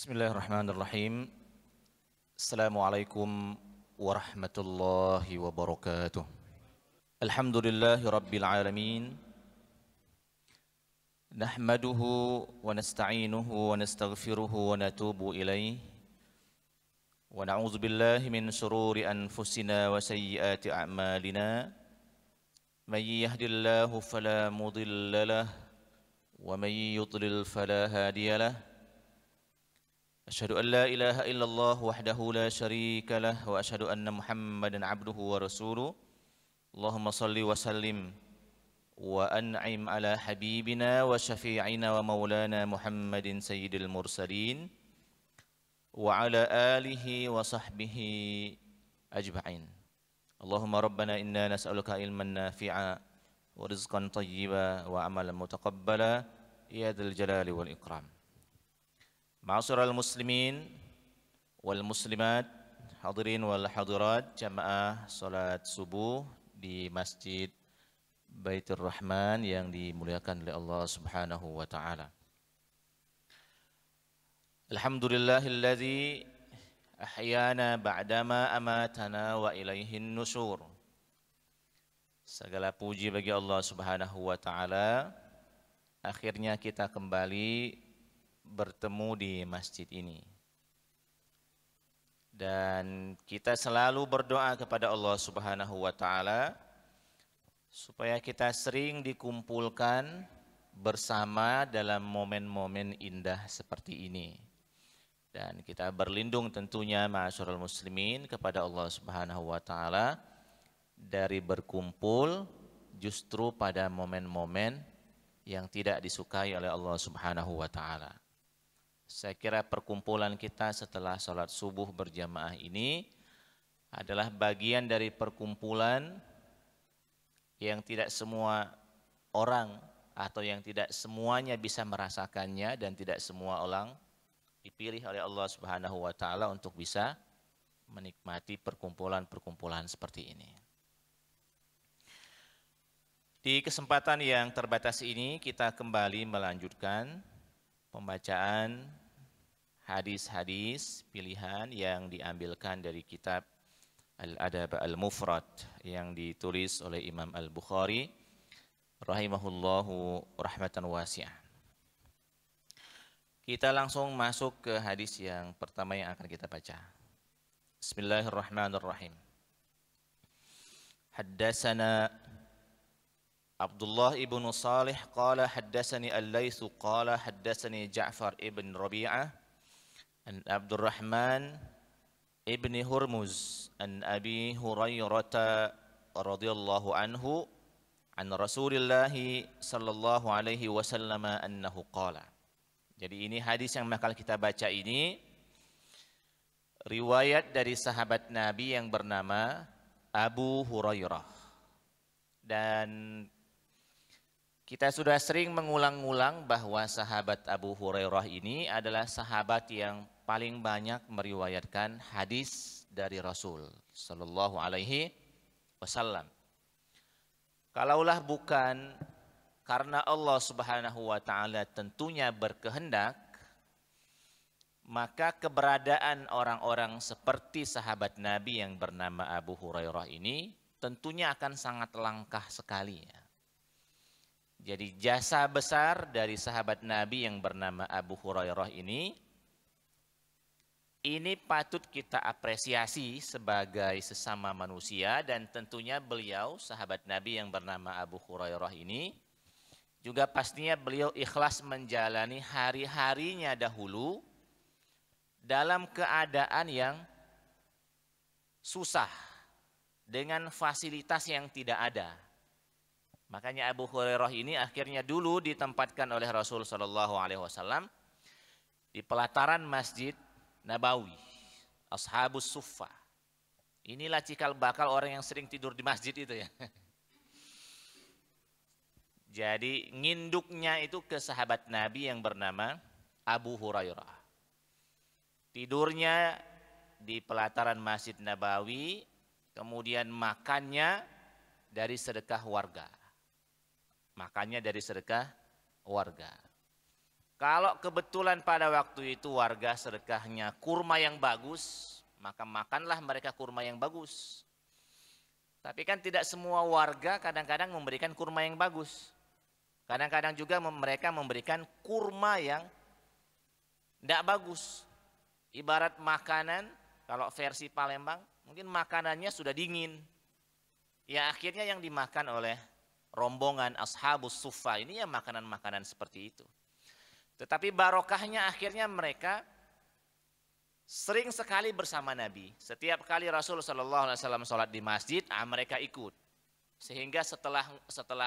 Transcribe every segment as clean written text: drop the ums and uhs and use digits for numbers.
Bismillahirrahmanirrahim. Assalamualaikum warahmatullahi wabarakatuh. Alhamdulillahi rabbil alamin. Nahmaduhu wa nasta'inuhu wa nastaghfiruhu wa natubu ilaih. Wa na'udzu billahi min shururi anfusina wa sayyiati a'malina. May yahdihillahu fala mudilla lahu wa may yudlil fala hadiya lahu. أشهد أن لا إله إلا الله وحده لا شريك له وأشهد أن محمدا عبده ورسوله اللهم صل وسلم وأنعم على حبيبنا وشفيعنا ومولانا محمد سيد المرسلين وعلى آله وصحبه أجمعين اللهم ربنا إنا نسألك علما نافعا ورزقا طيبا وعملا متقبلا يا ذا الجلال والإكرام. Ma'asyiral muslimin wal muslimat, hadirin wal hadirat, jamaah salat subuh di Masjid Baitur Rahman yang dimuliakan oleh Allah Subhanahu wa taala. Alhamdulillahilladzi ahyana ba'dama amatana wa ilaihin nusyur. Segala puji bagi Allah Subhanahu wa taala, akhirnya kita kembali bertemu di masjid ini. Dan kita selalu berdoa kepada Allah Subhanahu wa taala supaya kita sering dikumpulkan bersama dalam momen-momen indah seperti ini. Dan kita berlindung tentunya ma'asyiral muslimin kepada Allah Subhanahu wa taala dari berkumpul justru pada momen-momen yang tidak disukai oleh Allah Subhanahu wa taala. Saya kira perkumpulan kita setelah sholat subuh berjamaah ini adalah bagian dari perkumpulan yang tidak semua orang atau yang tidak semuanya bisa merasakannya dan tidak semua orang dipilih oleh Allah Subhanahu wa taala untuk bisa menikmati perkumpulan-perkumpulan seperti ini. Di kesempatan yang terbatas ini kita kembali melanjutkan pembacaan hadis-hadis pilihan yang diambilkan dari kitab Al-Adab Al-Mufrad yang ditulis oleh Imam Al-Bukhari rahimahullahu rahmatan wasi'ah. Kita langsung masuk ke hadis yang pertama yang akan kita baca. Bismillahirrahmanirrahim. Haddatsana Abdullah ibn Salih qala haddatsani Al-Laits qala haddatsani Ja'far ibn Rabi'ah an Abdurrahman ibn Hurmuz an Abi Hurairah radhiyallahu anhu an Rasulillah sallallahu alaihi wasallam annahu qala. Jadi ini hadis yang bakal kita baca ini riwayat dari sahabat Nabi yang bernama Abu Hurairah. Dan kita sudah sering mengulang-ulang bahwa sahabat Abu Hurairah ini adalah sahabat yang paling banyak meriwayatkan hadis dari Rasul sallallahu alaihi wasallam. Kalaulah bukan karena Allah Subhanahu wa taala tentunya berkehendak, maka keberadaan orang-orang seperti sahabat Nabi yang bernama Abu Hurairah ini tentunya akan sangat langka sekali ya. Jadi jasa besar dari sahabat Nabi yang bernama Abu Hurairah ini patut kita apresiasi sebagai sesama manusia, dan tentunya beliau sahabat Nabi yang bernama Abu Hurairah ini juga pastinya beliau ikhlas menjalani hari-harinya dahulu dalam keadaan yang susah dengan fasilitas yang tidak ada. Makanya Abu Hurairah ini akhirnya dulu ditempatkan oleh Rasul Shallallahu Alaihi Wasallam di pelataran Masjid Nabawi, Ashabus Suffah. Inilah cikal bakal orang yang sering tidur di masjid itu ya. Jadi nginduknya itu ke sahabat Nabi yang bernama Abu Hurairah. Tidurnya di pelataran Masjid Nabawi, kemudian makannya dari sedekah warga. Kalau kebetulan pada waktu itu warga sedekahnya kurma yang bagus, maka makanlah mereka kurma yang bagus. Tapi kan tidak semua warga kadang-kadang memberikan kurma yang bagus. Kadang-kadang juga mereka memberikan kurma yang tidak bagus. Ibarat makanan, kalau versi Palembang, mungkin makanannya sudah dingin. Ya akhirnya yang dimakan oleh rombongan Ashabus Suffah ini ya makanan-makanan seperti itu. Tetapi barokahnya akhirnya mereka sering sekali bersama Nabi. Setiap kali Rasul Shallallahu Alaihi Wasallam sholat di masjid, mereka ikut. Sehingga setelah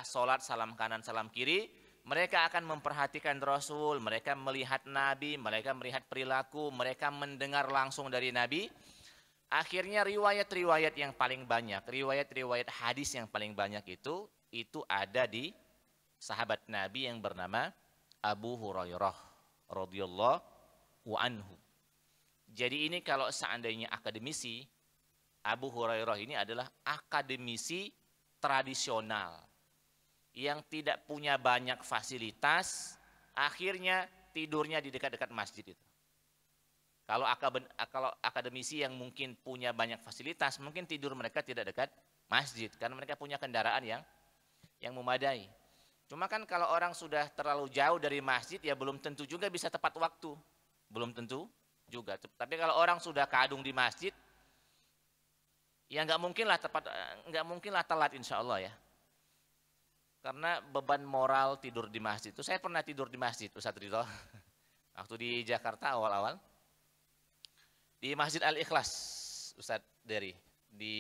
sholat salam kanan salam kiri, mereka akan memperhatikan Rasul, mereka melihat Nabi, mereka melihat perilaku, mereka mendengar langsung dari Nabi. Akhirnya riwayat-riwayat yang paling banyak, riwayat-riwayat hadis yang paling banyak itu ada di sahabat Nabi yang bernama Abu Hurairah radhiyallahu anhu. Jadi ini kalau seandainya akademisi, Abu Hurairah ini adalah akademisi tradisional yang tidak punya banyak fasilitas, akhirnya tidurnya di dekat-dekat masjid itu. Kalau akademisi yang mungkin punya banyak fasilitas, mungkin tidur mereka tidak dekat masjid karena mereka punya kendaraan yang memadai. Cuma kan kalau orang sudah terlalu jauh dari masjid ya belum tentu juga bisa tepat waktu. Belum tentu juga. Tapi kalau orang sudah kadung di masjid ya nggak mungkin lah telat insya Allah ya. Karena beban moral tidur di masjid itu. Saya pernah tidur di masjid Ustadz Ridho. Waktu di Jakarta awal-awal. Di Masjid Al-Ikhlas Ustadz Dery di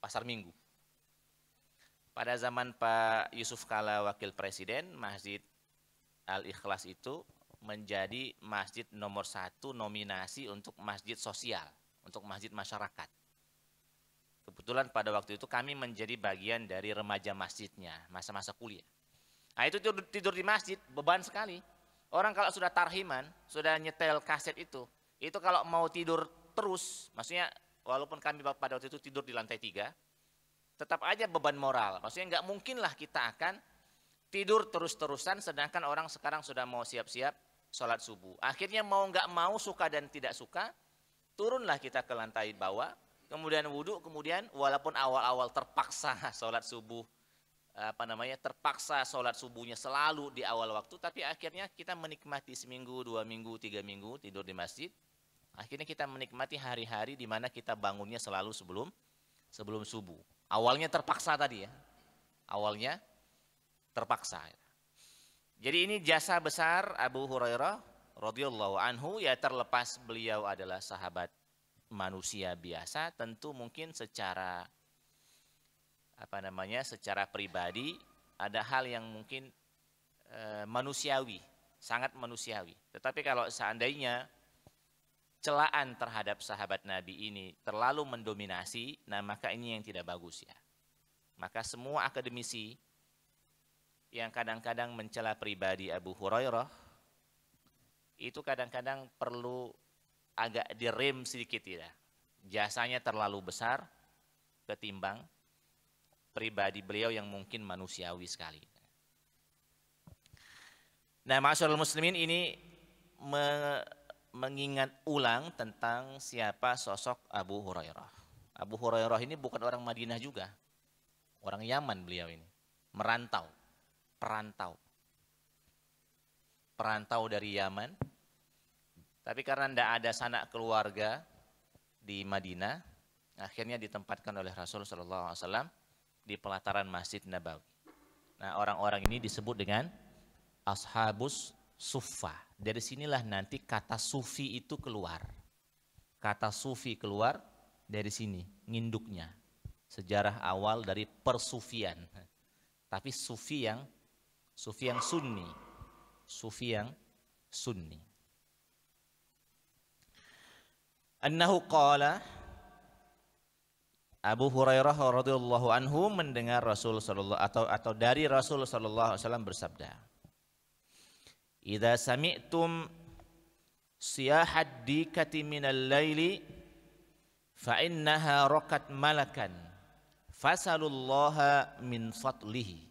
Pasar Minggu. Pada zaman Pak Yusuf Kala Wakil Presiden, Masjid Al-Ikhlas itu menjadi masjid nomor 1 nominasi untuk masjid sosial, untuk masjid masyarakat. Kebetulan pada waktu itu kami menjadi bagian dari remaja masjidnya, masa-masa kuliah. Nah itu tidur di masjid, beban sekali. Orang kalau sudah tarhiman, sudah nyetel kaset itu kalau mau tidur terus, maksudnya walaupun kami pada waktu itu tidur di lantai 3, tetap aja beban moral. Maksudnya nggak mungkin lah kita akan tidur terus-terusan sedangkan orang sekarang sudah mau siap-siap sholat subuh. Akhirnya mau nggak mau, suka dan tidak suka, turunlah kita ke lantai bawah, kemudian wudhu, kemudian walaupun awal-awal terpaksa sholat subuh, terpaksa sholat subuhnya selalu di awal waktu, tapi akhirnya kita menikmati seminggu, 2 minggu, 3 minggu tidur di masjid. Akhirnya kita menikmati hari-hari di mana kita bangunnya selalu sebelum subuh. Awalnya terpaksa tadi ya. Awalnya terpaksa. Jadi ini jasa besar Abu Hurairah radhiyallahu anhu, ya terlepas beliau adalah sahabat manusia biasa, tentu mungkin secara secara pribadi ada hal yang mungkin manusiawi, sangat manusiawi. Tetapi kalau seandainya celaan terhadap sahabat Nabi ini terlalu mendominasi, nah maka ini yang tidak bagus ya. Maka semua akademisi yang kadang-kadang mencela pribadi Abu Hurairah itu kadang-kadang perlu agak direm sedikit ya. Jasanya terlalu besar ketimbang pribadi beliau yang mungkin manusiawi sekali. Nah, ma'asyiral muslimin, ini mengingat ulang tentang siapa sosok Abu Hurairah. Abu Hurairah ini bukan orang Madinah juga. Orang Yaman beliau ini. Perantau dari Yaman. Tapi karena tidak ada sanak keluarga di Madinah, akhirnya ditempatkan oleh Rasul sallallahu alaihi wasallam di pelataran Masjid Nabawi. Nah, orang-orang ini disebut dengan Ashabus Suffah. Dari sinilah nanti kata sufi itu keluar. Kata sufi keluar dari sini, nginduknya. Sejarah awal dari persufian. Tapi sufi yang sunni. Sufi yang sunni. Annahu qala, Abu Hurairah radhiyallahu anhu mendengar Rasul sallallahu atau dari Rasul sallallahu alaihi wasallam bersabda, "Idza sami'tum siyahad dikati minal laili fa innaha raqat malakan fasalullaha min fadlihi."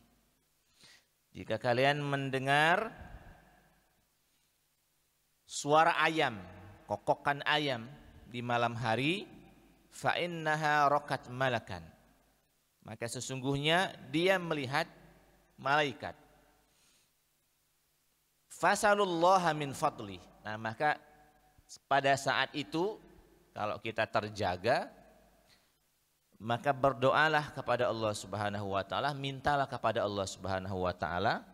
Jika kalian mendengar suara ayam, kokokan ayam di malam hari, fa innaha raqat malakan, maka sesungguhnya dia melihat malaikat. Fasalullaha min fadli. Nah, maka pada saat itu kalau kita terjaga, maka berdoalah kepada Allah Subhanahu wa taala, mintalah kepada Allah Subhanahu wa taala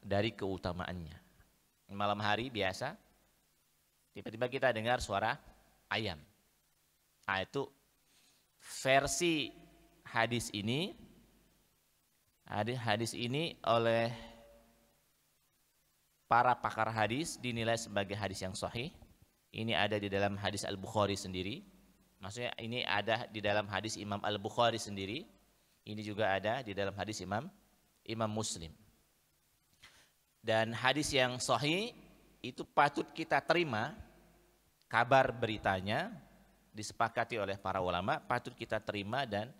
dari keutamaannya. Malam hari biasa tiba-tiba kita dengar suara ayam. Nah, itu versi hadis ini oleh para pakar hadis dinilai sebagai hadis yang sahih. Ini ada di dalam hadis Al-Bukhari sendiri. Maksudnya ini ada di dalam hadis Imam Al-Bukhari sendiri. Ini juga ada di dalam hadis Imam Muslim. Dan hadis yang sahih itu patut kita terima, kabar beritanya disepakati oleh para ulama, patut kita terima dan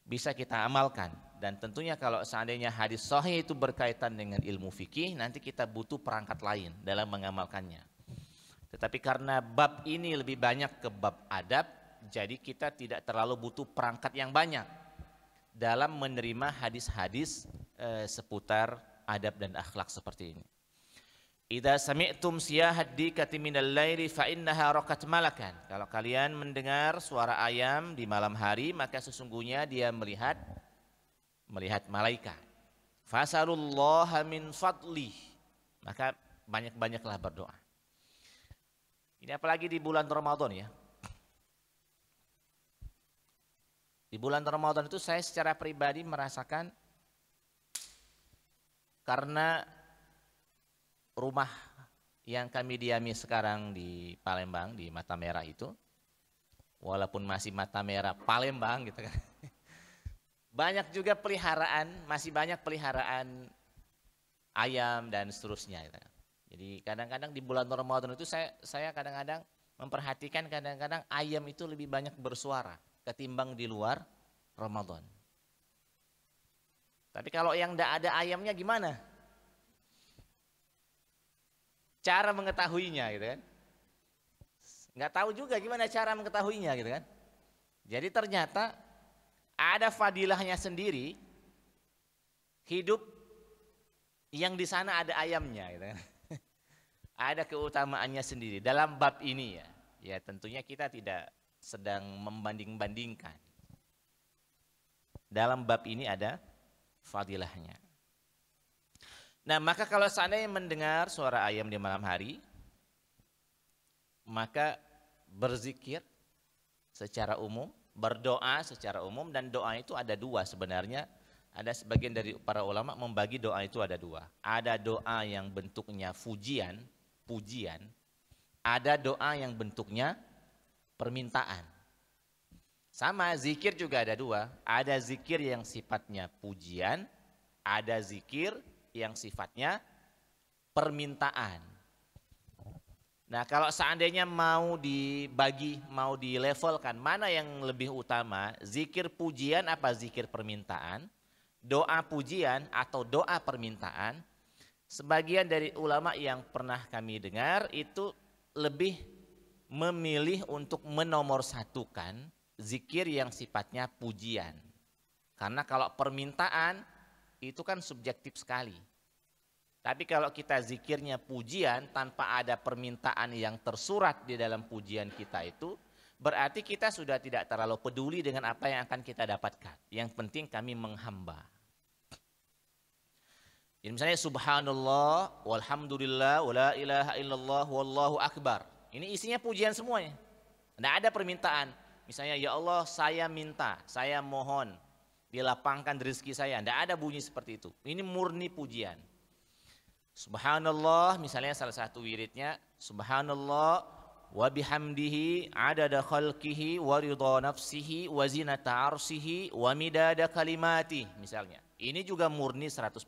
bisa kita amalkan. Dan tentunya kalau seandainya hadis sahih itu berkaitan dengan ilmu fikih, nanti kita butuh perangkat lain dalam mengamalkannya. Tetapi karena bab ini lebih banyak ke bab adab, jadi kita tidak terlalu butuh perangkat yang banyak dalam menerima hadis-hadis seputar adab dan akhlak seperti ini. Idza sami'tum siyahat dikati minal laili fa innaha raqat malakan. Kalau kalian mendengar suara ayam di malam hari, maka sesungguhnya dia melihat malaikat. Fasalullaha min fadlih. Maka banyak-banyaklah berdoa. Ini apalagi di bulan Ramadan ya. Di bulan Ramadan itu saya secara pribadi merasakan, karena rumah yang kami diami sekarang di Palembang, di Mata Merah itu, walaupun masih Mata Merah Palembang gitu kan, banyak juga masih banyak peliharaan ayam dan seterusnya gitu kan. Jadi kadang-kadang di bulan Ramadan itu saya kadang-kadang memperhatikan, kadang-kadang ayam itu lebih banyak bersuara ketimbang di luar Ramadan. Tapi kalau yang tidak ada ayamnya gimana? Cara mengetahuinya gitu kan? Nggak tahu juga gimana cara mengetahuinya gitu kan? Jadi ternyata ada fadilahnya sendiri hidup yang di sana ada ayamnya gitu kan? Ada keutamaannya sendiri dalam bab ini ya. Ya tentunya kita tidak sedang membanding-bandingkan. Dalam bab ini ada fadilahnya. Nah, maka kalau seandainya mendengar suara ayam di malam hari, maka berzikir secara umum, berdoa secara umum, dan doa itu ada dua sebenarnya. Ada sebagian dari para ulama membagi doa itu ada dua. Ada doa yang bentuknya pujian, ada doa yang bentuknya permintaan. Sama zikir juga ada dua, ada zikir yang sifatnya pujian, ada zikir yang sifatnya permintaan. Nah, kalau seandainya mau dibagi, mau dilevelkan, mana yang lebih utama, zikir pujian apa zikir permintaan, doa pujian atau doa permintaan? Sebagian dari ulama yang pernah kami dengar itu lebih memilih untuk menomorsatukan zikir yang sifatnya pujian. Karena kalau permintaan itu kan subjektif sekali. Tapi kalau kita zikirnya pujian tanpa ada permintaan yang tersurat di dalam pujian kita itu, berarti kita sudah tidak terlalu peduli dengan apa yang akan kita dapatkan. Yang penting kami menghamba. Jadi misalnya subhanallah, walhamdulillah, wala ilaha illallah, wallahu akbar. Ini isinya pujian semuanya. Tidak ada permintaan. Misalnya ya Allah saya minta, saya mohon dilapangkan rezeki saya. Tidak ada bunyi seperti itu. Ini murni pujian. Subhanallah misalnya salah satu wiridnya, subhanallah wa bihamdihi adada khalqihi wa ridha nafsihi wa zinata arsihi wa midada kalimati misalnya. Ini juga murni 100%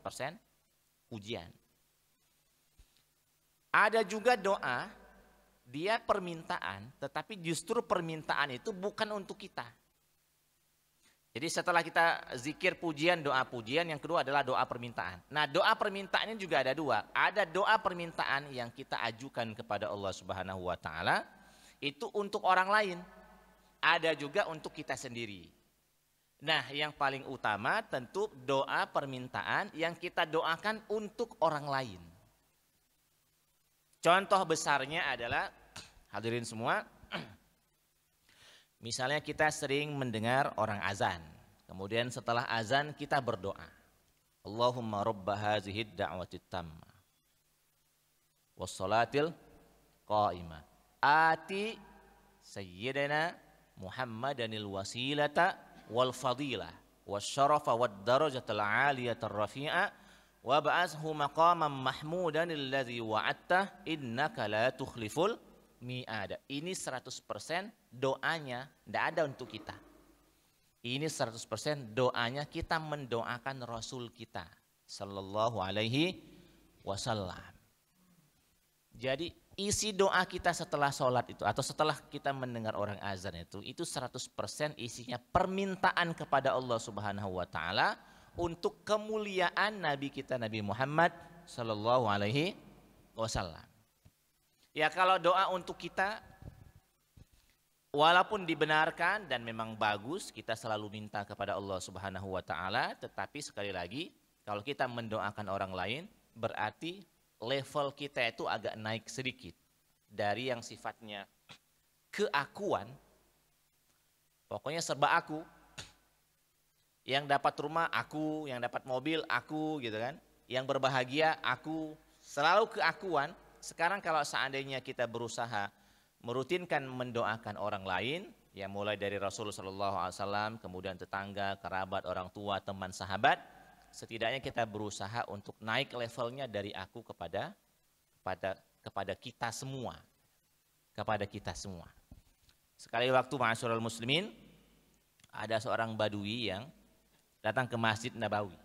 pujian. Ada juga doa, dia permintaan, tetapi justru permintaan itu bukan untuk kita. Jadi setelah kita zikir pujian, doa pujian, yang kedua adalah doa permintaan. Nah, doa permintaan ini juga ada dua. Ada doa permintaan yang kita ajukan kepada Allah Subhanahu wa taala itu untuk orang lain. Ada juga untuk kita sendiri. Nah, yang paling utama tentu doa permintaan yang kita doakan untuk orang lain. Contoh besarnya adalah, hadirin semua, misalnya kita sering mendengar orang azan. Kemudian setelah azan kita berdoa. Allahumma rabba hazihid da'watit tamma wassalatil qa'imah. Ati sayyidina Muhammadanil wasilata wal fadilah wasyarafa wad darajatal aliyatar rafi'a wa ba'ashu maqaman mahmudan alladzi wa'atta innaka la tukhliful mi'ada. Ini 100% doanya, tidak ada untuk kita. Ini 100% doanya kita mendoakan Rasul kita sallallahu alaihi wasallam. Jadi isi doa kita setelah sholat itu atau setelah kita mendengar orang azan itu 100% isinya permintaan kepada Allah Subhanahu wa taala untuk kemuliaan Nabi kita Nabi Muhammad sallallahu alaihi wasallam. Ya, kalau doa untuk kita walaupun dibenarkan dan memang bagus, kita selalu minta kepada Allah Subhanahu wa taala, tetapi sekali lagi kalau kita mendoakan orang lain berarti level kita itu agak naik sedikit dari yang sifatnya keakuan. Pokoknya serba aku. Yang dapat rumah aku, yang dapat mobil aku, gitu kan. Yang berbahagia aku, selalu keakuan. Sekarang kalau seandainya kita berusaha merutinkan mendoakan orang lain, ya mulai dari Rasul Shallallahu Alaihi Wasallam, kemudian tetangga, kerabat, orang tua, teman, sahabat, setidaknya kita berusaha untuk naik levelnya dari aku kepada kita semua, Sekali waktu ma'asyiral muslimin, ada seorang badui yang datang ke Masjid Nabawi.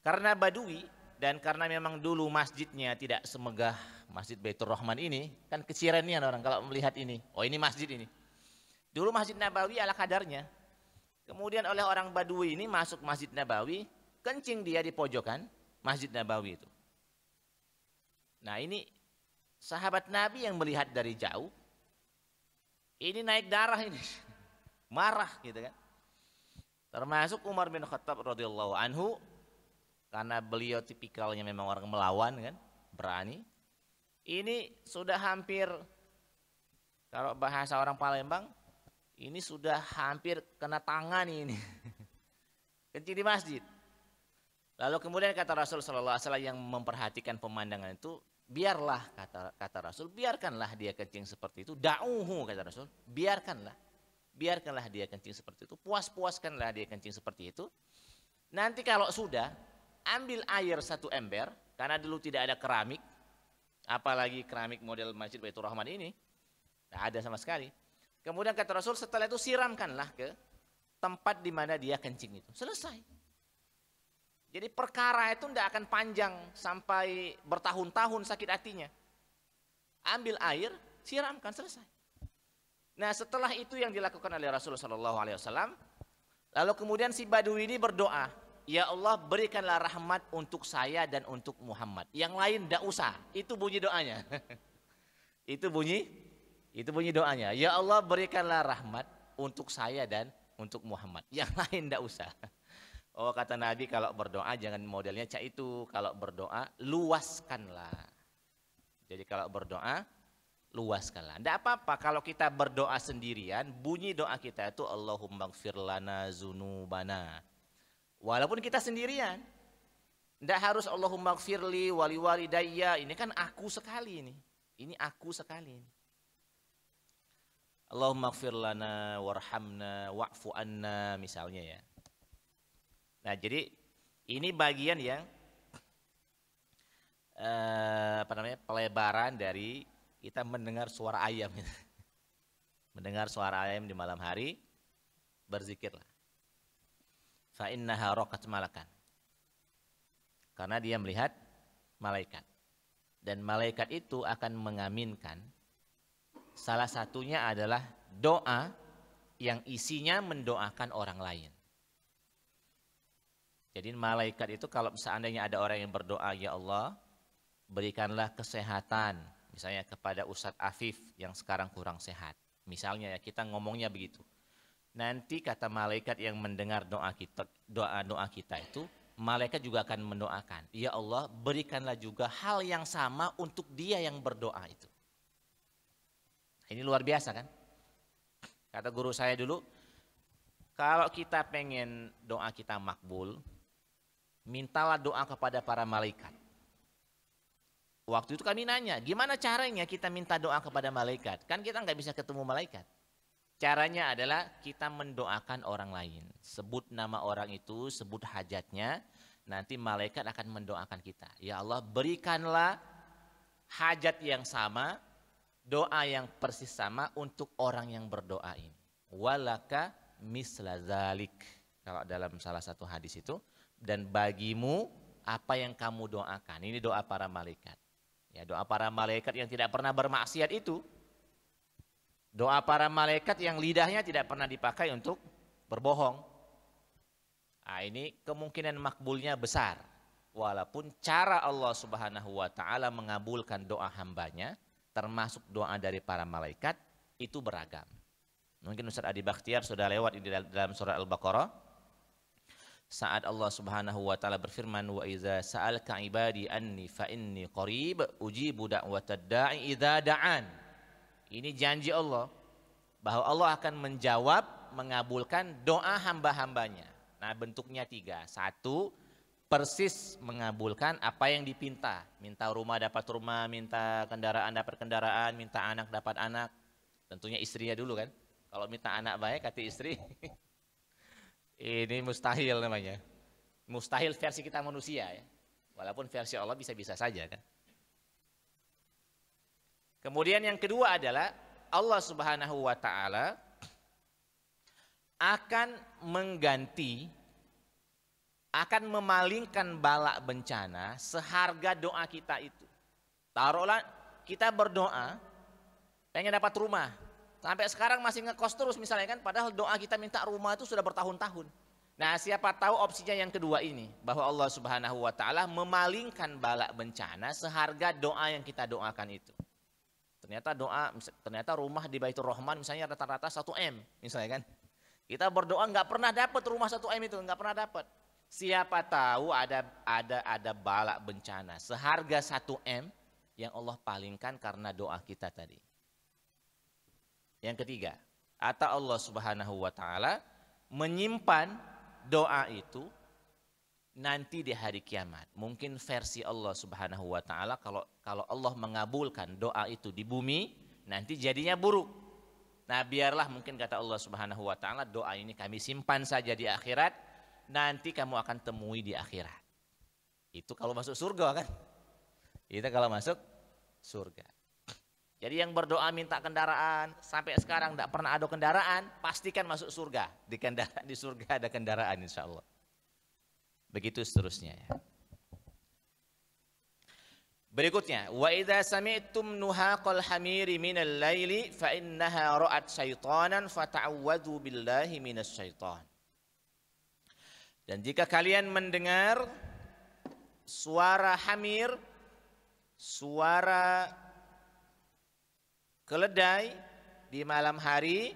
Karena badui dan karena memang dulu masjidnya tidak semegah Masjid Baitur Rahman ini, kan kecirannya orang kalau melihat ini, oh ini masjid ini. Dulu Masjid Nabawi ala kadarnya. Kemudian oleh orang badui ini masuk Masjid Nabawi, kencing dia di pojokan Masjid Nabawi itu. Nah, ini sahabat Nabi yang melihat dari jauh, ini naik darah ini, marah gitu kan. Termasuk Umar bin Khattab radhiyallahu anhu, karena beliau tipikalnya memang orang melawan kan, berani. Ini sudah hampir, kalau bahasa orang Palembang, ini sudah hampir kena tangan ini. Kencing di masjid. Lalu kemudian kata Rasul sallallahu alaihi wasallam yang memperhatikan pemandangan itu, biarlah kata Rasul, biarkanlah dia kencing seperti itu. Da'uhu kata Rasul, biarkanlah dia kencing seperti itu. Puas-puaskanlah dia kencing seperti itu. Nanti kalau sudah, ambil air 1 ember, karena dulu tidak ada keramik, apalagi keramik model Masjid Baitur Rahman ini, tidak ada sama sekali. Kemudian kata Rasul, setelah itu siramkanlah ke tempat di mana dia kencing itu. Selesai. Jadi perkara itu tidak akan panjang sampai bertahun-tahun sakit hatinya. Ambil air, siramkan, selesai. Nah, setelah itu yang dilakukan oleh Rasulullah SAW, lalu kemudian si Badui ini berdoa, ya Allah berikanlah rahmat untuk saya dan untuk Muhammad. Yang lain tidak usah. Itu bunyi doanya. Itu bunyi doanya. Ya Allah berikanlah rahmat untuk saya dan untuk Muhammad. Yang lain tidak usah. Oh, kata Nabi, kalau berdoa jangan modelnya cak itu. Kalau berdoa luaskanlah. Jadi kalau berdoa luaskanlah. Tidak apa-apa kalau kita berdoa sendirian, bunyi doa kita itu Allahumma gfir lana zunubana. Walaupun kita sendirian. Tidak harus Allahumma gfirli wali walidayya. Ini kan aku sekali ini. Ini aku sekali ini. Allahumma gfir lana warhamna wa'fu anna misalnya ya. Nah, jadi ini bagian yang pelebaran dari kita mendengar suara ayam. Mendengar suara ayam di malam hari, berzikirlah. Fa innaha raqat malakan. Karena dia melihat malaikat. Dan malaikat itu akan mengaminkan. Salah satunya adalah doa yang isinya mendoakan orang lain. Jadi malaikat itu kalau seandainya ada orang yang berdoa, ya Allah, berikanlah kesehatan, misalnya kepada Ustadz Afif yang sekarang kurang sehat. Misalnya ya, kita ngomongnya begitu. Nanti kata malaikat yang mendengar doa kita itu, malaikat juga akan mendoakan, ya Allah, berikanlah juga hal yang sama untuk dia yang berdoa itu. Ini luar biasa kan? Kata guru saya dulu, kalau kita pengen doa kita makbul, mintalah doa kepada para malaikat. Waktu itu kami nanya, gimana caranya kita minta doa kepada malaikat? Kan kita nggak bisa ketemu malaikat. Caranya adalah kita mendoakan orang lain. Sebut nama orang itu, sebut hajatnya, nanti malaikat akan mendoakan kita. Ya Allah, berikanlah hajat yang sama, doa yang persis sama untuk orang yang berdoa ini. Walaka misla zalik. Kalau dalam salah satu hadis itu, dan bagimu apa yang kamu doakan. Ini doa para malaikat. Ya, doa para malaikat yang tidak pernah bermaksiat itu. Doa para malaikat yang lidahnya tidak pernah dipakai untuk berbohong. Nah, ini kemungkinan makbulnya besar. Walaupun cara Allah Subhanahu wa taala mengabulkan doa hambanya, termasuk doa dari para malaikat, itu beragam. Mungkin Ustaz Adi Bakhtiar sudah lewat di dalam surah Al-Baqarah. Saat Allah Subhanahu wa taala berfirman, wa iza sa'alka ibadi anni fa inni qarib ujibu da'watad da'i idza da'an. Ini janji Allah bahwa Allah akan menjawab, mengabulkan doa hamba-hambanya. Nah, bentuknya 3. 1, persis mengabulkan apa yang dipinta. Minta rumah dapat rumah, minta kendaraan dapat kendaraan, minta anak dapat anak. Tentunya istrinya dulu kan. Kalau minta anak baik kata istri, ini mustahil namanya. Mustahil versi kita manusia ya. Walaupun versi Allah bisa-bisa saja kan. Kemudian yang kedua adalah Allah Subhanahu wa taala akan mengganti, akan memalingkan bala bencana seharga doa kita itu. Taruhlah kita berdoa pengen dapat rumah, sampai sekarang masih ngekos terus misalnya kan, padahal doa kita minta rumah itu sudah bertahun-tahun. Nah, siapa tahu opsinya yang kedua ini, bahwa Allah Subhanahu wa taala memalingkan bala bencana seharga doa yang kita doakan itu. Ternyata rumah di Baitur Rahman misalnya rata-rata 1 M misalnya kan. Kita berdoa nggak pernah dapat rumah 1 M itu, nggak pernah dapat. Siapa tahu ada bala bencana seharga 1 M yang Allah palingkan karena doa kita tadi. Yang ketiga, atau Allah Subhanahu wa taala menyimpan doa itu nanti di hari kiamat. Mungkin versi Allah Subhanahu wa taala, kalau Allah mengabulkan doa itu di bumi, nanti jadinya buruk. Nah, biarlah, mungkin kata Allah Subhanahu wa taala, doa ini kami simpan saja di akhirat, nanti kamu akan temui di akhirat. Itu kalau masuk surga kan? Itu kalau masuk surga. Jadi yang berdoa minta kendaraan sampai sekarang tidak pernah ada kendaraan, pastikan masuk surga. Di surga ada kendaraan insya Allah. Begitu seterusnya ya. Berikutnya, wa idza sami'tum nuhaqal hamiri minal laili fa innaha ra'at syaitanan fata'awwadzu billahi minasy syaitan. Dan jika kalian mendengar suara hamir, suara keledai di malam hari,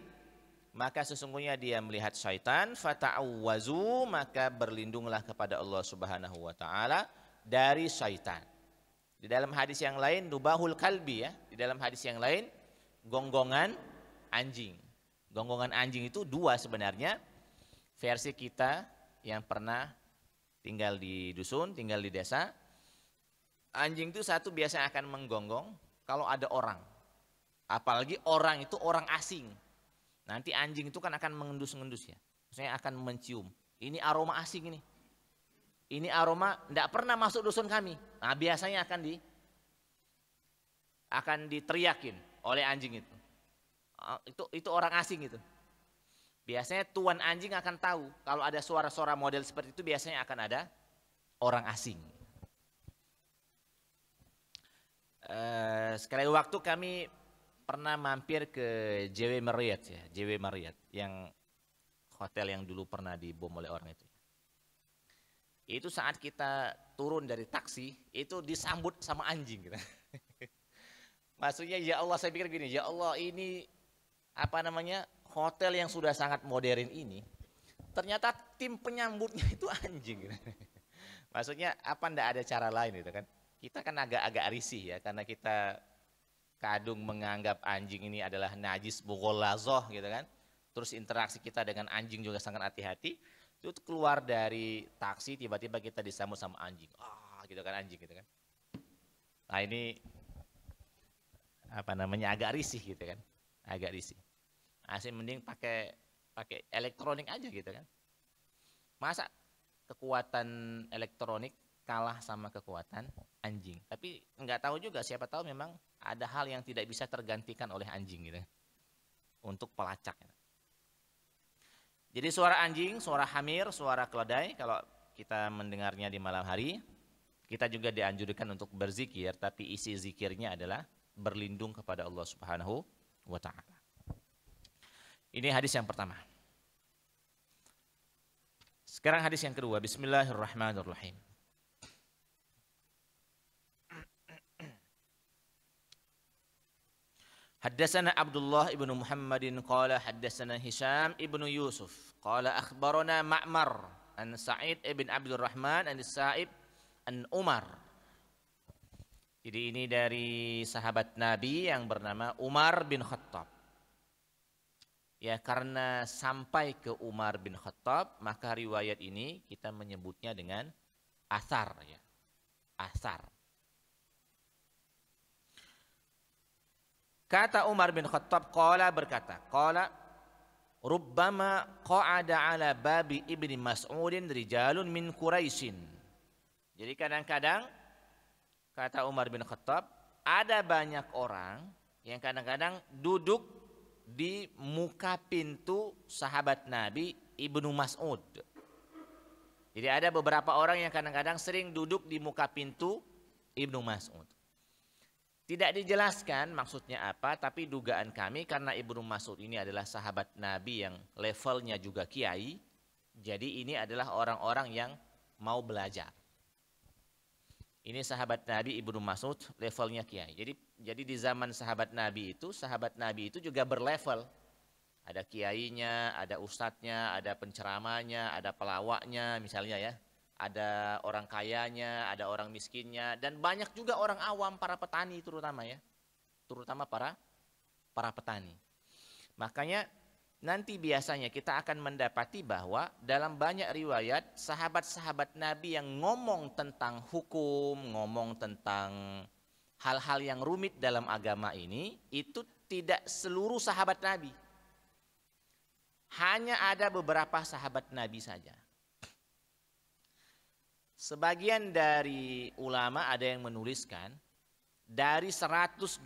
maka sesungguhnya dia melihat syaitan, fata'awwazu, maka berlindunglah kepada Allah Subhanahu wa taala dari syaitan. Di dalam hadis yang lain nubahul kalbi ya, di dalam hadis yang lain gonggongan anjing. Gonggongan anjing itu 2 sebenarnya. Versi kita yang pernah tinggal di dusun, tinggal di desa, anjing itu satu biasanya akan menggonggong kalau ada orang. Apalagi orang itu orang asing. Nanti anjing itu kan akan mengendus-ngendus ya. Maksudnya akan mencium. Ini aroma asing ini. Ini aroma tidak pernah masuk dusun kami. Nah, biasanya akan diteriakin oleh anjing itu. Itu orang asing itu. Biasanya tuan anjing akan tahu kalau ada suara-suara model seperti itu, biasanya akan ada orang asing. Sekali waktu kami pernah mampir ke JW Marriott ya, JW Marriott yang hotel yang dulu pernah dibom oleh orang itu. Itu saat kita turun dari taksi, itu disambut sama anjing gitu. Maksudnya ya Allah, saya pikir gini, ya Allah ini apa namanya, hotel yang sudah sangat modern ini, ternyata tim penyambutnya itu anjing gitu. Maksudnya apa, ndak ada cara lain gitu kan. Kita kan agak-agak risih ya, karena kita kadung menganggap anjing ini adalah najis mughallazah gitu kan. Terus interaksi kita dengan anjing juga sangat hati-hati. Itu keluar dari taksi tiba-tiba kita disambut sama anjing. Gitu kan, anjing gitu kan. Nah ini apa namanya, agak risih gitu kan. Agak risih. Asli mending pakai elektronik aja gitu kan. Masa kekuatan elektronik kalah sama kekuatan anjing. Tapi nggak tahu juga, siapa tahu memang ada hal yang tidak bisa tergantikan oleh anjing gitu. Untuk pelacak. Jadi suara anjing, suara hamir, suara keledai kalau kita mendengarnya di malam hari, kita juga dianjurkan untuk berzikir, tapi isi zikirnya adalah berlindung kepada Allah Subhanahu wa taala. Ini hadis yang pertama. Sekarang hadis yang kedua. Bismillahirrahmanirrahim. Haddatsana Abdullah ibnu Muhammadin qala haddatsana Hisham ibnu Yusuf qala akhbarana Ma'mar an Sa'id ibn Abdurrahman an Sa'ib an Umar. Jadi ini dari sahabat Nabi yang bernama Umar bin Khattab. Ya, karena sampai ke Umar bin Khattab, maka riwayat ini kita menyebutnya dengan asar ya. Asar. Kata Umar bin Khattab, qala berkata, qala rubbama qa'ada ala babi ibni Mas'udin rijalun min Quraisyin. Jadi kadang-kadang kata Umar bin Khattab, ada banyak orang yang kadang-kadang duduk di muka pintu sahabat Nabi Ibnu Mas'ud. Jadi ada beberapa orang yang kadang-kadang sering duduk di muka pintu Ibnu Mas'ud. Tidak dijelaskan maksudnya apa, tapi dugaan kami karena Ibnu Mas'ud ini adalah sahabat Nabi yang levelnya juga kiai, jadi ini adalah orang-orang yang mau belajar. Ini sahabat Nabi Ibnu Mas'ud levelnya kiai. Jadi di zaman sahabat Nabi itu juga berlevel. Ada kiainya, ada ustadznya, ada penceramanya, ada pelawaknya misalnya ya. Ada orang kayanya, ada orang miskinnya, dan banyak juga orang awam, para petani terutama ya. Terutama para petani. Makanya nanti biasanya kita akan mendapati bahwa dalam banyak riwayat sahabat-sahabat Nabi yang ngomong tentang hukum, ngomong tentang hal-hal yang rumit dalam agama ini, itu tidak seluruh sahabat Nabi. Hanya ada beberapa sahabat Nabi saja. Sebagian dari ulama ada yang menuliskan dari 125.000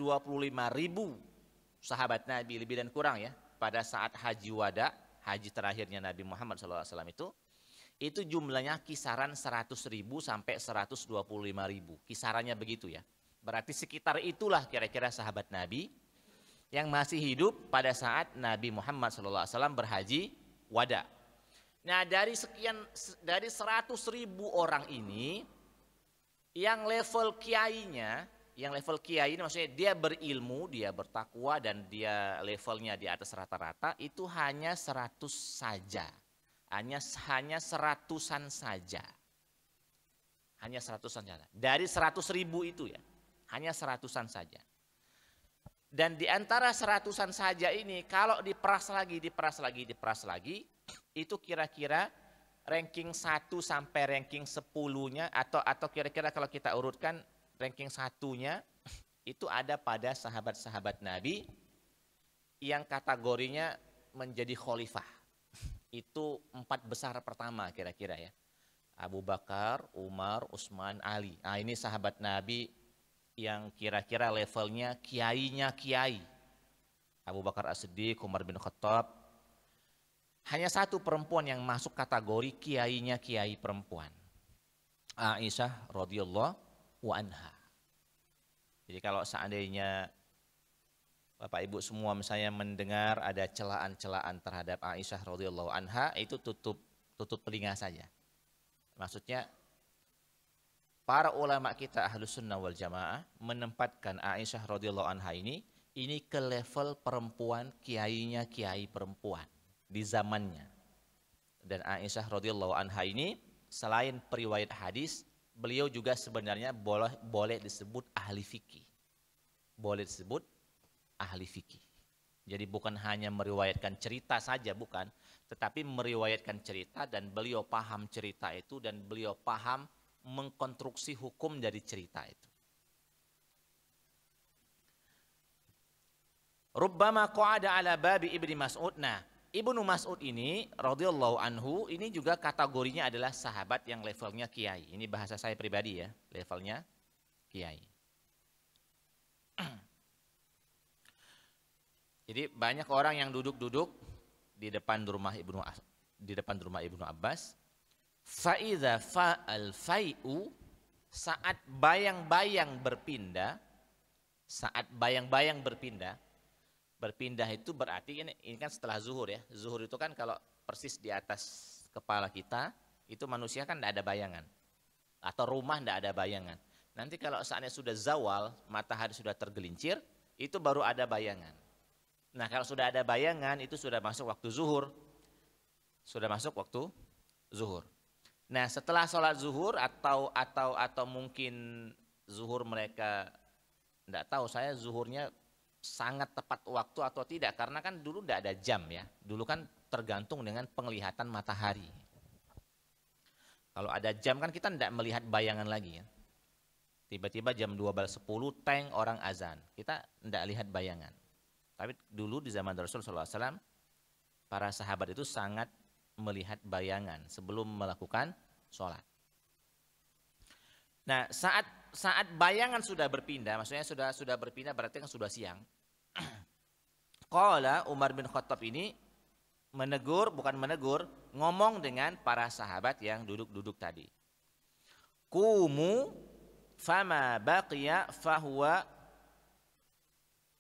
sahabat Nabi, lebih dan kurang ya, pada saat haji wada, haji terakhirnya Nabi Muhammad SAW itu jumlahnya kisaran 100.000 sampai 125.000, kisarannya begitu ya. Berarti sekitar itulah kira-kira sahabat Nabi yang masih hidup pada saat Nabi Muhammad SAW berhaji wada. Nah dari 100.000 orang ini, yang level kiainya, ini maksudnya dia berilmu, dia bertakwa, dan dia levelnya di atas rata-rata, itu hanya 100 saja. Hanya 100-an saja. Hanya 100-an saja. Dari 100.000 itu ya, hanya 100-an saja. Dan di antara 100-an saja ini, kalau diperas lagi, itu kira-kira ranking 1 sampai ranking 10-nya, atau kira-kira kalau kita urutkan ranking 1-nya itu ada pada sahabat-sahabat Nabi yang kategorinya menjadi khalifah. Itu 4 besar pertama kira-kira ya. Abu Bakar, Umar, Utsman, Ali. Nah ini sahabat Nabi yang kira-kira levelnya kiainya kiai. Abu Bakar As-Siddiq, Umar bin Khattab. Hanya satu perempuan yang masuk kategori kiainya kiai perempuan. Aisyah radhiyallahu anha. Jadi kalau seandainya Bapak Ibu semua misalnya mendengar ada celaan-celaan terhadap Aisyah radhiyallahu anha, itu tutup telinga saja. Maksudnya para ulama kita Ahlus Sunnah wal Jamaah menempatkan Aisyah radhiyallahu anha ini ke level perempuan, kiainya kiai perempuan di zamannya. Dan Aisyah radhiyallahu anha ini selain periwayat hadis, beliau juga sebenarnya boleh disebut ahli fikih. Boleh disebut ahli fikih. Jadi bukan hanya meriwayatkan cerita saja, bukan, tetapi meriwayatkan cerita dan beliau paham cerita itu dan beliau paham mengkonstruksi hukum dari cerita itu. Rubbama qa'ada ala babi Ibnu Mas'ud. Nah, Ibnu Mas'ud ini radhiyallahu anhu ini juga kategorinya adalah sahabat yang levelnya kiai. Ini bahasa saya pribadi ya, levelnya kiai. Jadi banyak orang yang duduk-duduk di depan rumah Ibnu Abbas. Fa'idza fa'al fai'u, saat bayang-bayang berpindah, berpindah itu berarti ini kan setelah zuhur ya. Zuhur itu kan kalau persis di atas kepala kita, itu manusia kan tidak ada bayangan. Atau rumah tidak ada bayangan. Nanti kalau saatnya sudah zawal, matahari sudah tergelincir, itu baru ada bayangan. Nah kalau sudah ada bayangan, itu sudah masuk waktu zuhur. Sudah masuk waktu zuhur. Nah setelah sholat zuhur atau mungkin zuhur mereka, tidak tahu saya zuhurnya sangat tepat waktu atau tidak, karena kan dulu tidak ada jam ya, dulu kan tergantung dengan penglihatan matahari. Kalau ada jam kan kita tidak melihat bayangan lagi ya. Tiba-tiba jam 12.10 teng orang azan, kita tidak lihat bayangan. Tapi dulu di zaman Rasulullah SAW, para sahabat itu sangat melihat bayangan sebelum melakukan sholat. Nah saat bayangan sudah berpindah, maksudnya sudah berpindah berarti kan sudah siang. Qala Umar bin Khattab ini ngomong dengan para sahabat yang duduk-duduk tadi. Qumu fama baqiya fahuwa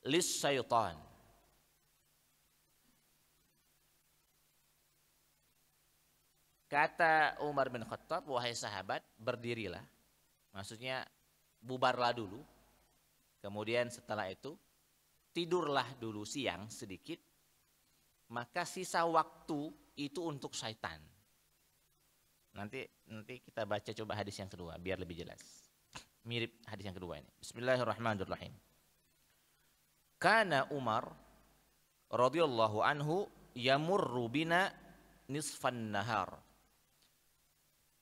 lis syaitan. Kata Umar bin Khattab, wahai sahabat, berdirilah. Maksudnya bubarlah dulu. Kemudian setelah itu tidurlah dulu siang sedikit. Maka sisa waktu itu untuk syaitan. Nanti kita baca coba hadis yang kedua biar lebih jelas. Mirip hadis yang kedua ini. Bismillahirrahmanirrahim. Kana Umar radhiyallahu anhu yamurru bina nisfan nahar.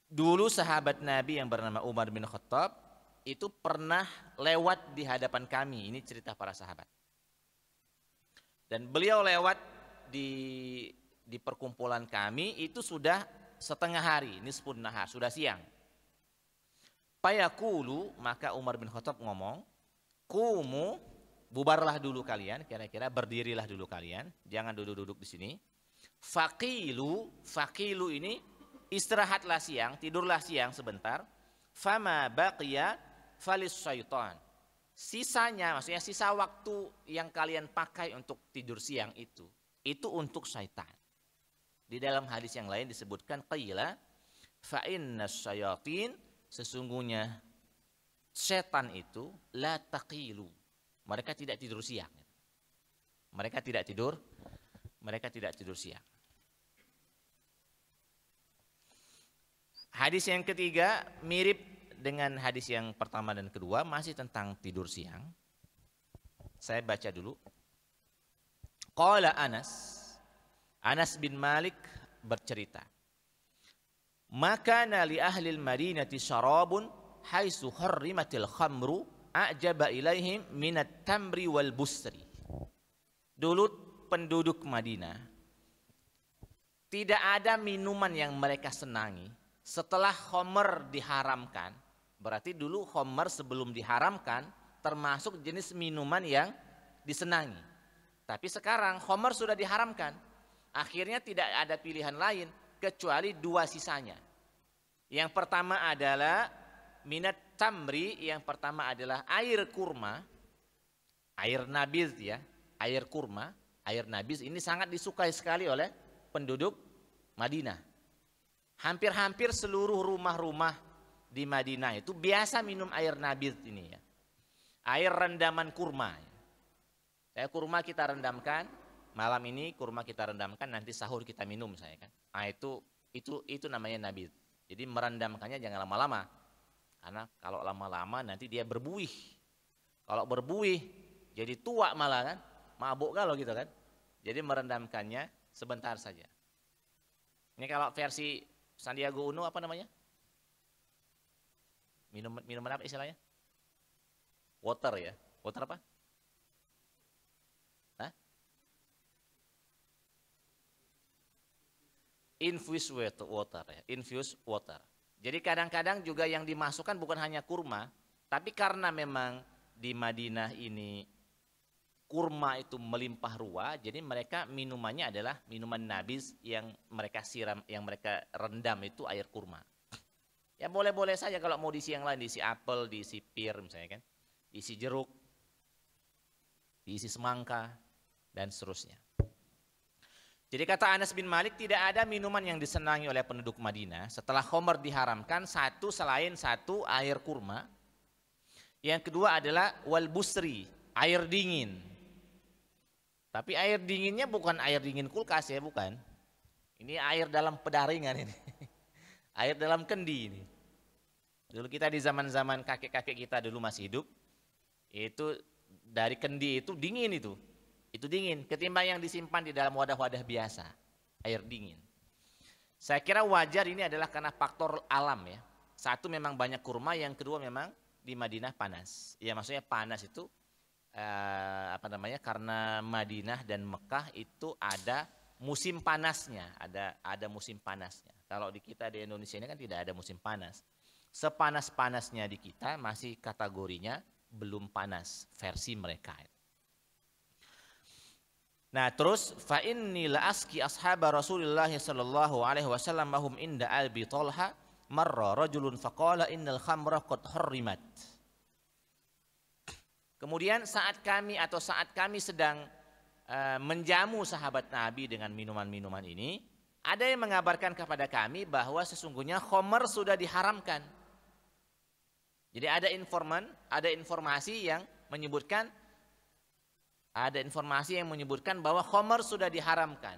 Dulu sahabat Nabi yang bernama Umar bin Khattab itu pernah lewat di hadapan kami. Ini cerita para sahabat. Dan beliau lewat di perkumpulan kami itu sudah setengah hari, nisfun nahar, sudah siang. Fayaqulu, maka Umar bin Khattab ngomong, "Qumu, bubarlah dulu kalian, kira-kira berdirilah dulu kalian, jangan duduk-duduk di sini. Faqilu ini istirahatlah siang, tidurlah siang sebentar. Fama baqiya falis syaitan." Sisanya, maksudnya sisa waktu yang kalian pakai untuk tidur siang itu untuk syaitan. Di dalam hadis yang lain disebutkan qila fa inna syayatin, sesungguhnya setan itu la taqilu. Mereka tidak tidur siang. Mereka tidak tidur siang. Hadis yang ketiga mirip dengan hadis yang pertama dan kedua, masih tentang tidur siang. Saya baca dulu. Qala Anas bin Malik bercerita, "Maka li ahli al-Madinati syarabun haitsu harrimatil khamru a'jaba ilaihim minat tamri wal busri." Dulu penduduk Madinah tidak ada minuman yang mereka senangi setelah khamr diharamkan. Berarti dulu khamr sebelum diharamkan termasuk jenis minuman yang disenangi. Tapi sekarang khamr sudah diharamkan. Akhirnya tidak ada pilihan lain kecuali dua sisanya. Yang pertama adalah minat tamri, yang pertama adalah air kurma, air nabiz ya, air kurma, air nabis ini sangat disukai sekali oleh penduduk Madinah. Hampir-hampir seluruh rumah-rumah di Madinah itu biasa minum air nabis ini ya. Air rendaman kurma. Saya kurma kita rendamkan, malam ini kurma kita rendamkan, nanti sahur kita minum saya kan. Nah, itu namanya nabis. Jadi merendamkannya jangan lama-lama. Karena kalau lama-lama nanti dia berbuih. Kalau berbuih jadi tua malah kan, mabuk kalau gitu kan. Jadi merendamkannya sebentar saja. Ini kalau versi Sandiaga Uno apa namanya? Minuman apa istilahnya? Water ya. Water apa? Hah? Infused water ya. Infused water. Jadi kadang-kadang juga yang dimasukkan bukan hanya kurma, tapi karena memang di Madinah ini kurma itu melimpah ruah, jadi mereka minumannya adalah minuman nabis yang mereka siram, yang mereka rendam itu air kurma. Ya boleh-boleh saja kalau mau diisi yang lain, diisi apel, diisi pir misalnya kan, diisi jeruk, diisi semangka, dan seterusnya. Jadi kata Anas bin Malik, tidak ada minuman yang disenangi oleh penduduk Madinah setelah khamr diharamkan, satu selain satu air kurma. Yang kedua adalah wal busri, air dingin. Tapi air dinginnya bukan air dingin kulkas ya, bukan. Ini air dalam pedaringan ini. Air dalam kendi ini. Dulu kita di zaman-zaman kakek-kakek kita dulu masih hidup, itu dari kendi itu dingin itu. Itu dingin ketimbang yang disimpan di dalam wadah-wadah biasa, air dingin. Saya kira wajar ini adalah karena faktor alam ya. Satu memang banyak kurma, yang kedua memang di Madinah panas. Ya maksudnya panas itu karena Madinah dan Mekah itu ada musim panasnya, ada musim panasnya. Kalau di kita di Indonesia ini kan tidak ada musim panas. Sepanas-panasnya di kita masih kategorinya belum panas versi mereka. Nah terus fa inni la aski ashaba Rasulillah sallallahu alaihi wasallam mahum inda Abi Talha marra rajulun faqala innal khamra qad hurrimat. Kemudian saat kami sedang menjamu sahabat Nabi dengan minuman-minuman ini, ada yang mengabarkan kepada kami bahwa sesungguhnya khamr sudah diharamkan. Jadi ada informasi yang menyebutkan bahwa khamr sudah diharamkan.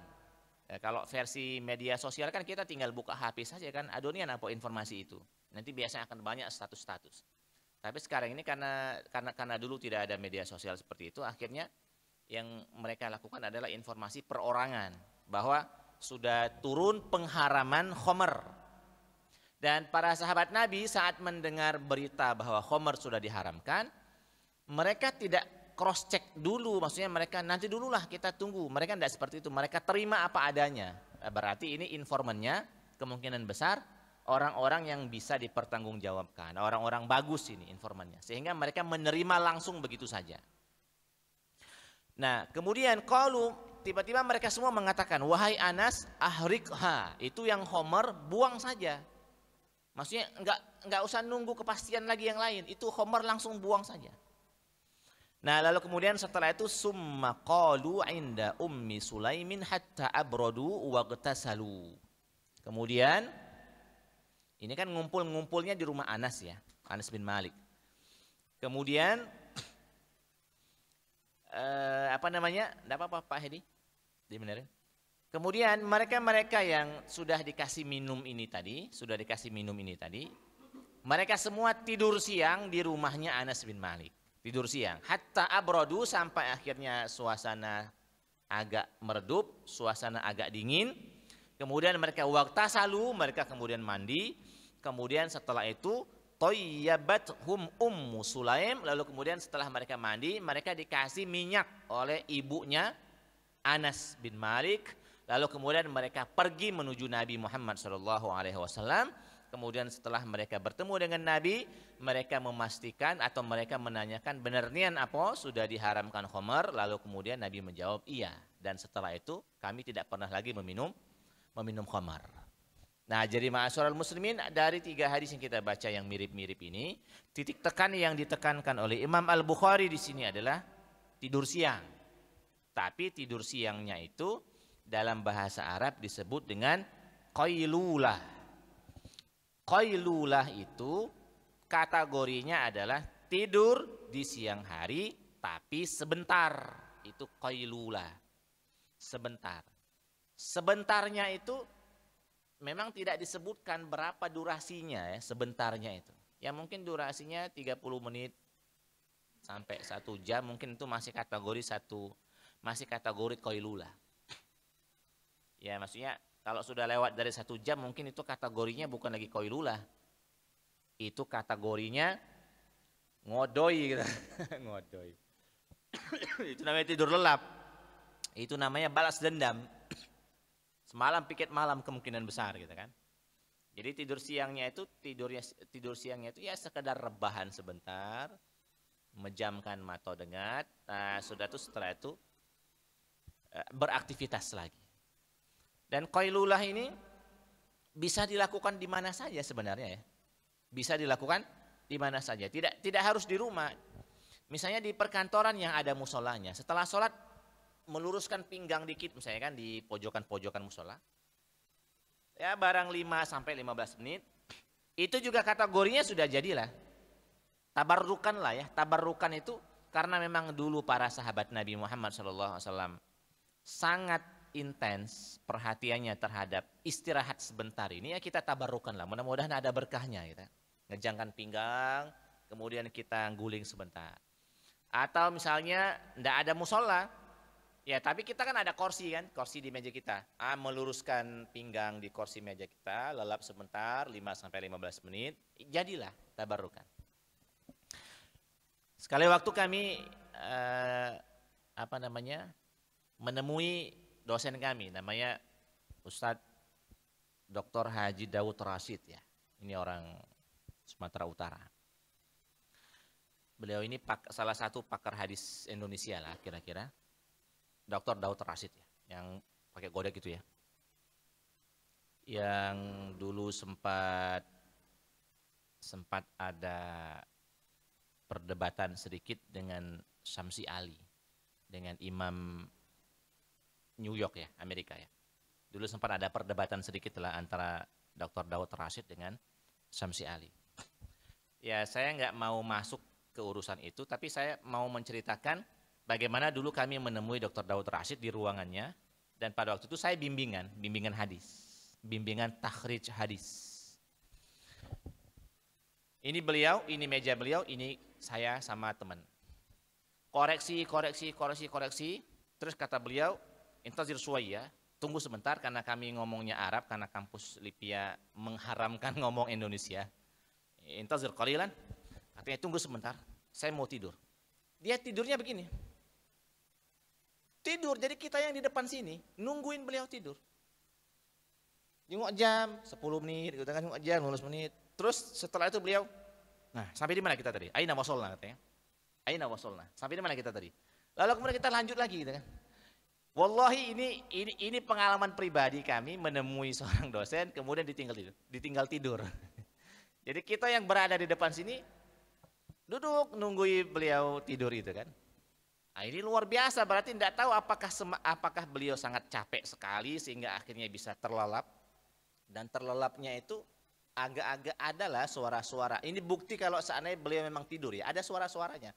Ya, kalau versi media sosial kan kita tinggal buka HP saja kan, adonian apa informasi itu. Nanti biasanya akan banyak status-status. Tapi sekarang ini karena dulu tidak ada media sosial seperti itu, akhirnya yang mereka lakukan adalah informasi perorangan bahwa sudah turun pengharaman khamr. Dan para sahabat Nabi saat mendengar berita bahwa khamr sudah diharamkan, mereka tidak cross check dulu, maksudnya mereka nanti dululah kita tunggu. Mereka tidak seperti itu, mereka terima apa adanya. Berarti ini informannya kemungkinan besar orang-orang yang bisa dipertanggungjawabkan, orang-orang bagus ini informannya, sehingga mereka menerima langsung begitu saja. Nah kemudian kalau tiba-tiba mereka semua mengatakan, wahai Anas, ahrikha, itu yang khamr buang saja. Maksudnya enggak usah nunggu kepastian lagi yang lain, itu khamr langsung buang saja. Nah lalu kemudian setelah itu summa qalu inda ummi Sulaimin hatta abradu waqtasalu. Kemudian ini kan ngumpulnya di rumah Anas ya, Anas bin Malik. Kemudian enggak apa-apa Pak Hedi, dibenerin. Kemudian mereka yang sudah dikasih minum ini tadi, mereka semua tidur siang di rumahnya Anas bin Malik. Tidur siang, hatta abradu, sampai akhirnya suasana agak meredup, suasana agak dingin. Kemudian mereka waqtasalu, mereka kemudian mandi. Kemudian setelah itu thayyabathum ummu Sulaim, lalu kemudian setelah mereka mandi, mereka dikasih minyak oleh ibunya Anas bin Malik. Lalu kemudian mereka pergi menuju Nabi Muhammad SAW. Kemudian setelah mereka bertemu dengan Nabi, mereka memastikan atau mereka menanyakan benar nian apa sudah diharamkan khamr. Lalu kemudian Nabi menjawab iya. Dan setelah itu kami tidak pernah lagi meminum khamr. Nah jadi ma'asyiral muslimin, dari 3 hadis yang kita baca yang mirip-mirip ini, titik tekan yang ditekankan oleh Imam Al-Bukhari di sini adalah tidur siang. Tapi tidur siangnya itu dalam bahasa Arab disebut dengan qailulah. Qailulah itu kategorinya adalah tidur di siang hari tapi sebentar. Itu qailulah. Sebentar. Sebentarnya itu memang tidak disebutkan berapa durasinya ya, sebentarnya itu. Ya mungkin durasinya 30 menit sampai 1 jam, mungkin itu masih kategori qailulah. Ya maksudnya kalau sudah lewat dari 1 jam mungkin itu kategorinya bukan lagi qailulah. Itu kategorinya ngodoi gitu. Ngodoi. Itu namanya tidur lelap. Itu namanya balas dendam. Semalam piket malam kemungkinan besar gitu kan. Jadi tidur siangnya itu ya sekedar rebahan sebentar, memejamkan mata dengat. Nah, sudah tuh setelah itu beraktivitas lagi. Dan qailulah ini bisa dilakukan di mana saja sebenarnya ya. Bisa dilakukan di mana saja. Tidak harus di rumah. Misalnya di perkantoran yang ada musolanya. Setelah sholat meluruskan pinggang dikit misalnya kan di pojokan-pojokan musola. Ya barang 5 sampai 15 menit. Itu juga kategorinya sudah jadilah. Tabarrukan lah ya. Tabarrukan itu karena memang dulu para sahabat Nabi Muhammad SAW sangat intens perhatiannya terhadap istirahat sebentar ini, ya kita tabarrukan lah. Mudah-mudahan ada berkahnya gitu. Ngejangkan pinggang, kemudian kita guling sebentar. Atau misalnya tidak ada musola, ya tapi kita kan ada kursi kan, kursi di meja kita. Meluruskan pinggang di kursi meja kita, lelap sebentar 5 sampai 15 menit, jadilah tabarrukan. Sekali waktu kami menemui dosen kami namanya Ustadz Dr. Haji Daud Rashid ya. Ini orang Sumatera Utara. Beliau ini salah satu pakar hadis Indonesia lah kira-kira. Dr. Daud Rashid ya, yang pakai godek itu ya. Yang dulu sempat ada perdebatan sedikit dengan Syamsi Ali, dengan Imam New York ya, Amerika ya. Dulu sempat ada perdebatan sedikit lah antara Dr. Daud Rashid dengan Syamsi Ali. Ya saya nggak mau masuk ke urusan itu, tapi saya mau menceritakan bagaimana dulu kami menemui Dr. Daud Rashid di ruangannya, dan pada waktu itu saya bimbingan hadis, bimbingan takhrij hadis. Ini beliau, ini meja beliau, ini saya sama teman. Koreksi, terus kata beliau, intazir suwaya, tunggu sebentar karena kami ngomongnya Arab, karena kampus Lipia mengharamkan ngomong Indonesia. Intazir qalilan, artinya tunggu sebentar, saya mau tidur. Dia tidurnya begini. Tidur, jadi kita yang di depan sini nungguin beliau tidur. Jenguk jam 10 menit, gitu kan, jenguk jam 15 menit. Terus setelah itu beliau, nah sampai di mana kita tadi? Aina wasolna katanya. Aina wasolna. Sampai di mana kita tadi? Lalu kemudian kita lanjut lagi gitu kan. Wallahi ini pengalaman pribadi kami menemui seorang dosen kemudian ditinggal tidur. Jadi kita yang berada di depan sini duduk nunggui beliau tidur itu kan. Nah, ini luar biasa, berarti tidak tahu apakah beliau sangat capek sekali sehingga akhirnya bisa terlelap, dan terlelapnya itu agak-agak adalah suara-suara. Ini bukti kalau seandainya beliau memang tidur ya, ada suara-suaranya.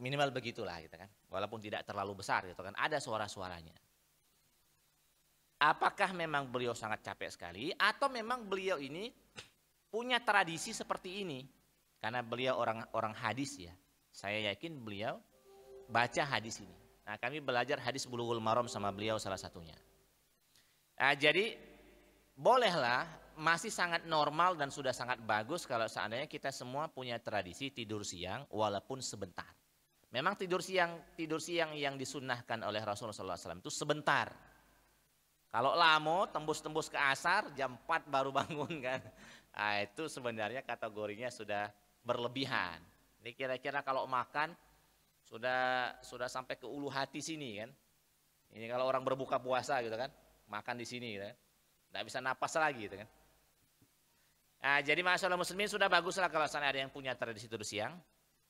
Minimal begitulah gitu kan. Walaupun tidak terlalu besar gitu kan, ada suara-suaranya. Apakah memang beliau sangat capek sekali atau memang beliau ini punya tradisi seperti ini? Karena beliau orang hadis ya. Saya yakin beliau baca hadis ini. Nah, kami belajar hadis Bulughul Maram sama beliau salah satunya. Nah, jadi bolehlah, masih sangat normal dan sudah sangat bagus kalau seandainya kita semua punya tradisi tidur siang walaupun sebentar. Memang tidur siang yang disunnahkan oleh Rasulullah SAW itu sebentar. Kalau lama tembus-tembus ke asar jam 4 baru bangun kan. Nah, itu sebenarnya kategorinya sudah berlebihan. Ini kira-kira kalau makan sudah sampai ke ulu hati sini kan. Ini kalau orang berbuka puasa gitu kan, makan di sini gitu kan. Nggak bisa napas lagi gitu kan. Nah, jadi masalah muslimin sudah bagus lah kalau sana ada yang punya tradisi tidur siang.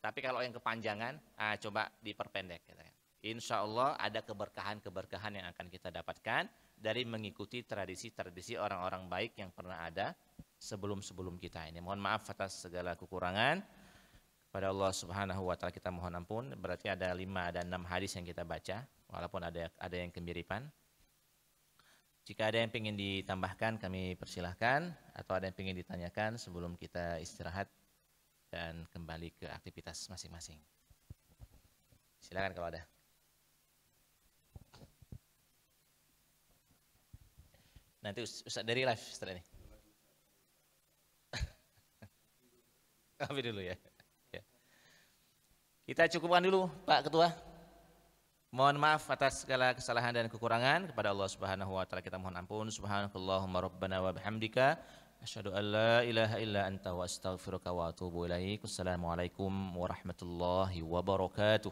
Tapi kalau yang kepanjangan, coba diperpendek gitu kan. Insya Allah ada keberkahan-keberkahan yang akan kita dapatkan dari mengikuti tradisi-tradisi orang-orang baik yang pernah ada sebelum-sebelum kita ini. Mohon maaf atas segala kekurangan. Kepada Allah Subhanahu wa taala kita mohon ampun. Berarti ada 5 ada 6 hadis yang kita baca, walaupun ada yang kemiripan. Jika ada yang ingin ditambahkan kami persilahkan, atau ada yang ingin ditanyakan sebelum kita istirahat dan kembali ke aktivitas masing-masing. Silakan kalau ada. Nanti Ustaz dari live setelah ini. Kami dulu ya. Kita cukupkan dulu Pak Ketua. Mohon maaf atas segala kesalahan dan kekurangan. Kepada Allah Subhanahu wa taala kita mohon ampun. Subhanakallahumma rabbana wa bihamdika asyhadu an la ilaha illa anta wa astaghfiruka wa atubu ilaik. Wassalamualaikum warahmatullahi wabarakatuh.